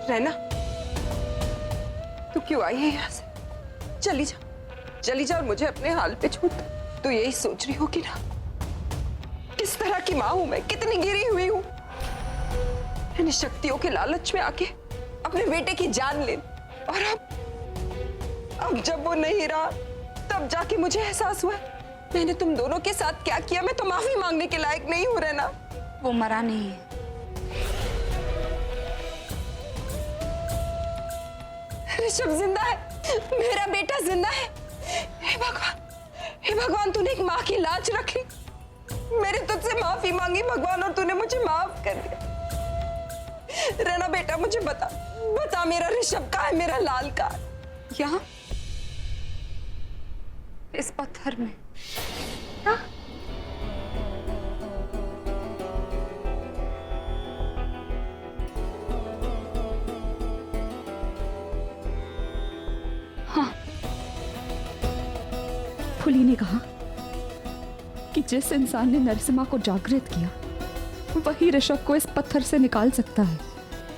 रहना, तू क्यों आई है यहाँ से? चली जा, चली जा और मुझे अपने हाल पे छोड़ दे। तू यही सोच रही होगी ना किस तरह की माँ हूं मैं, कितनी गिरी हुई हूं। इन शक्तियों के लालच में आके अपने बेटे की जान ले, और अब जब वो नहीं रहा तब जाके मुझे एहसास हुआ मैंने तुम दोनों के साथ क्या किया। मैं तो माफी मांगने के लायक नहीं हूं रहना। वो मरा नहीं है। ऋषभ जिंदा है, मेरा बेटा जिंदा है। हे भगवान, हे भगवान, तूने एक माँ की लाज रखी। मैंने तुझसे माफी मांगी भगवान, और तूने मुझे माफ कर दिया। रहना बेटा, मुझे बता बता, मेरा ऋषभ कहाँ है, मेरा लाल कहाँ है? यहाँ इस पत्थर में। हाँ? हाँ, फुली ने कहा कि जिस इंसान ने नरसिम्हा को जागृत किया वही ऋषभ को इस पत्थर से निकाल सकता है।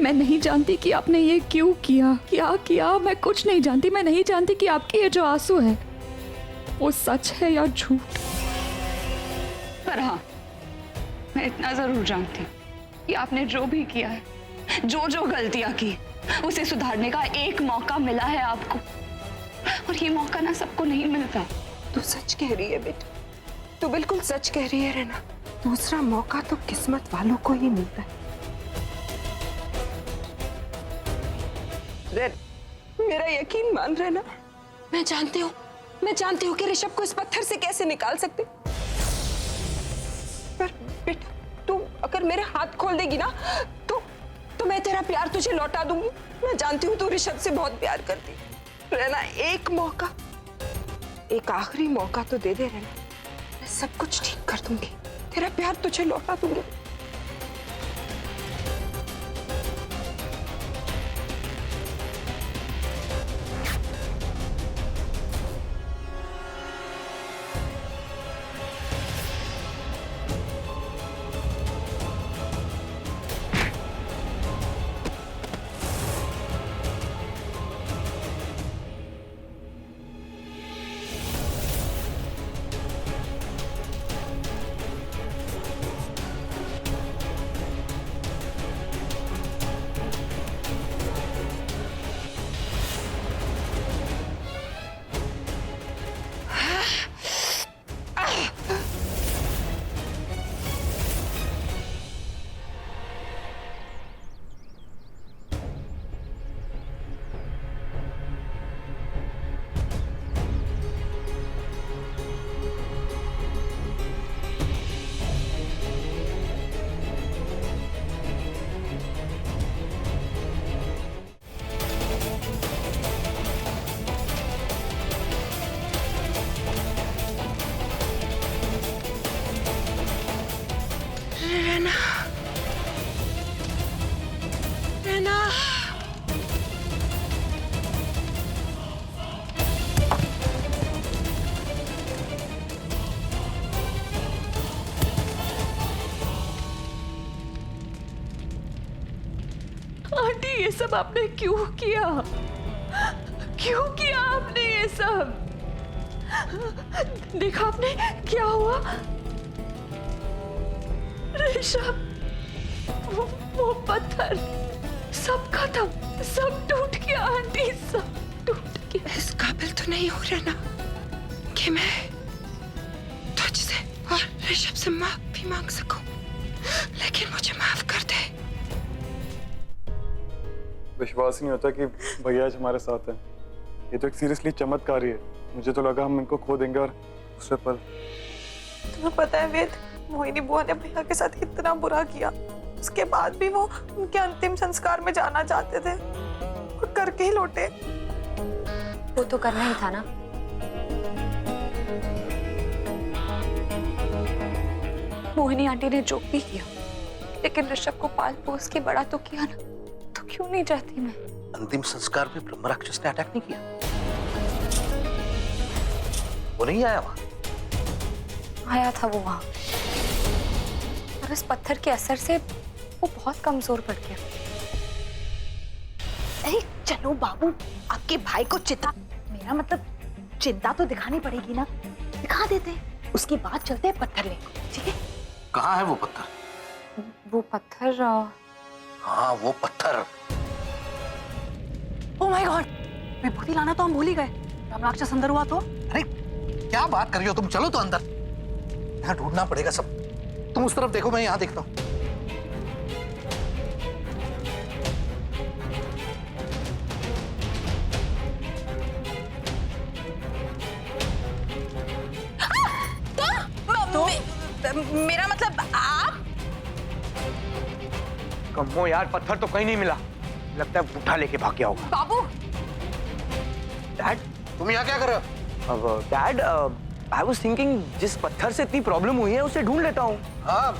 मैं नहीं जानती कि आपने ये क्यों किया, क्या किया, मैं कुछ नहीं जानती। मैं नहीं जानती कि आपके ये जो आंसू है वो सच है या झूठ। पर हाँ, मैं इतना जरूर जानती हूँ कि आपने जो भी किया है, जो जो गलतियां की, उसे सुधारने का एक मौका मिला है आपको, और ये मौका ना सबको नहीं मिलता। तू सच कह रही है बेटा, तू बिल्कुल सच कह रही है रहना। दूसरा मौका तो किस्मत वालों को ही मिलता है। मेरा यकीन मान रहना, मैं जानती हूँ कि ऋषभ को इस पत्थर से कैसे निकाल सकते। पर बेटा, तू अगर मेरे हाथ खोल देगी ना तो मैं तेरा प्यार तुझे लौटा दूंगी। मैं जानती हूँ तू ऋषभ से बहुत प्यार करती है। रहना, एक मौका, एक आखिरी मौका तो दे दे रहना, मैं सब कुछ ठीक कर दूंगी, तेरा प्यार तुझे लौटा दूंगी। आंटी, ये सब आपने क्यों किया? क्यों किया आपने ये सब? देखा आपने क्या हुआ? ऋषभ, वो पत्थर, सब खत्म, सब टूट गया आंटी, सब टूट गया। इस काबिल तो नहीं हो रहना कि मैं तुझसे और ऋषभ से माफी मांग सकूं, लेकिन मुझे माफ कर दे। विश्वास नहीं होता कि भैया आज हमारे साथ हैं। ये तो एक सीरियसली चमत्कारी है। मुझे तो लगा हम इनको खो देंगे और दूसरे पल। तुम्हें पता है वेद, मोहिनी बुआ ने भैया के साथ इतना बुरा किया, उसके बाद भी वो उनके अंतिम संस्कार में जाना चाहते थे और करके ही लौटे। वो तो करना ही था ना। मोहिनी आंटी ने जो भी किया, लेकिन ऋषभ को पाल पोस के बड़ा तो किया ना, तो क्यों नहीं चाहती मैं? अंतिम संस्कार में ब्रह्म राक्षस ने अटैक नहीं किया? वो नहीं आया वहां? आया था वो वहां, और इस पत्थर के असर से वो बहुत कमजोर पड़ गया। अरे चलो बाबू, आपके भाई को चिंता, मेरा मतलब चिंता तो दिखानी पड़ेगी ना, दिखा देते हैं, उसके बाद चलते हैं पत्थर लेने, ठीक है? कहाँ है वो पत्थर? वो पत्थर हाँ वो पत्थर। ओह माय गॉड, विभूति लाना तो हम भूल ही गए। राक्षस अंदर हुआ तो? अरे क्या बात कर रही हो तुम, चलो तो अंदर, यहाँ ढूंढना पड़ेगा सब। तुम उस तरफ देखो, मैं यहाँ देखता हूँ। मेरा मतलब आप? कम्मो यार, पत्थर तो कहीं नहीं मिला, लगता है बूढ़ा लेके भाग गया होगा। बाबू डैड, तुम यहाँ क्या कर रहे हो? अब डैड, आई वाज थिंकिंग जिस पत्थर से इतनी प्रॉब्लम हुई है उसे ढूंढ लेता हूँ। हाँ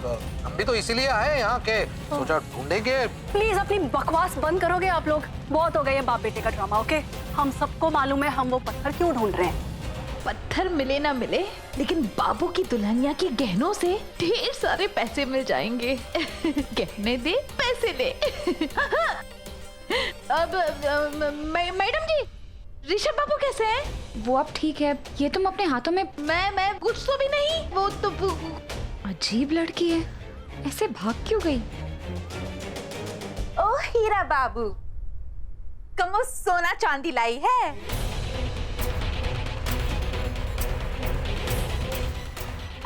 हम भी तो इसीलिए आए यहाँ के, सोचा ढूंढेंगे। प्लीज अपनी बकवास बंद करोगे आप लोग? बहुत हो गया ये बाप बेटे का ड्रामा, ओके? हम सबको मालूम है हम वो पत्थर क्यों ढूंढ रहे हैं। पत्थर मिले ना मिले, लेकिन बाबू की दुल्हनिया के गहनों से ढेर सारे पैसे मिल जाएंगे। गहने दे, पैसे दे। अब मैडम जी, ऋषभ बाबू कैसे हैं? वो अब ठीक है, ये तुम अपने हाथों में। मैं कुछ तो भी नहीं, वो तो अजीब लड़की है, ऐसे भाग क्यों गई? ओ हीरा बाबू, कमो सोना चांदी लाई है।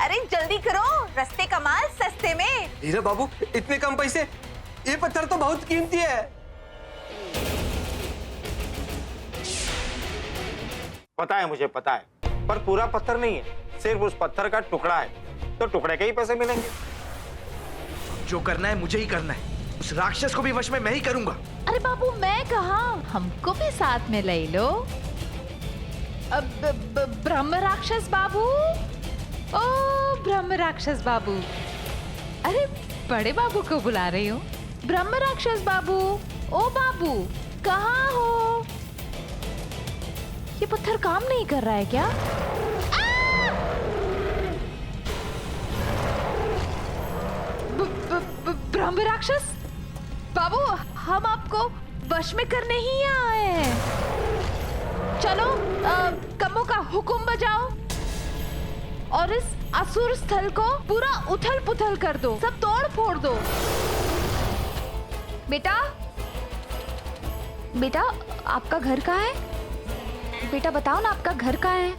अरे जल्दी करो, रस्ते का माल सस्ते में। हीरा बाबू, इतने कम पैसे? ये पत्थर तो बहुत कीमती है। पता है, मुझे पता है, पर पूरा पत्थर नहीं है, सिर्फ उस पत्थर का टुकड़ा है, तो टुकड़े के ही पैसे मिलेंगे। जो करना है मुझे ही करना है, उस राक्षस को भी वश में मैं ही करूंगा। अरे बाबू, मैं कहा, हमको भी साथ में ले लो। अब ब्रह्म राक्षस बाबू, ओ ब्रह्म राक्षस बाबू, अरे बड़े बाबू को बुला रही हूँ। ब्रह्म राक्षस बाबू, ओ बाबू, कहाँ हो? ये पत्थर काम नहीं कर रहा है क्या? ब्रह्म राक्षस बाबू, हम आपको वश में करने ही आए हैं। चलो कम्मो का हुक्म बजाओ और इस असुर स्थल को पूरा उथल पुथल कर दो, सब तोड़ फोड़ दो। बेटा, बेटा आपका घर कहाँ है? बेटा बताओ ना, आपका घर कहाँ है?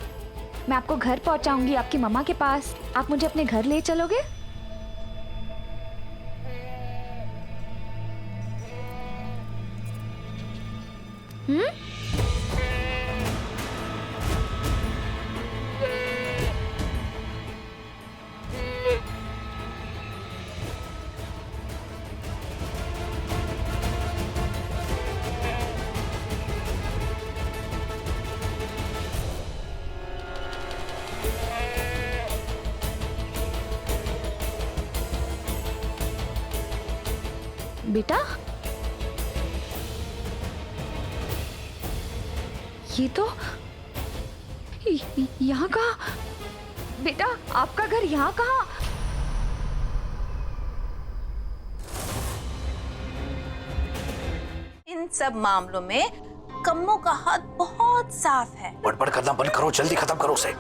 मैं आपको घर पहुंचाऊंगी आपकी मम्मा के पास, आप मुझे अपने घर ले चलोगे? बेटा, ये तो यहाँ कहाँ? बेटा आपका घर यहाँ कहाँ? इन सब मामलों में कम्मो का हाथ बहुत साफ है। बड़बड़ करना बंद करो, जल्दी खत्म करो उसे।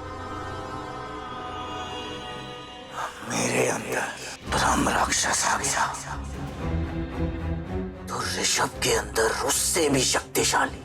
मेरे अंदर ब्रह्म राक्षस आ गया तो ऋषभ के अंदर उससे भी शक्तिशाली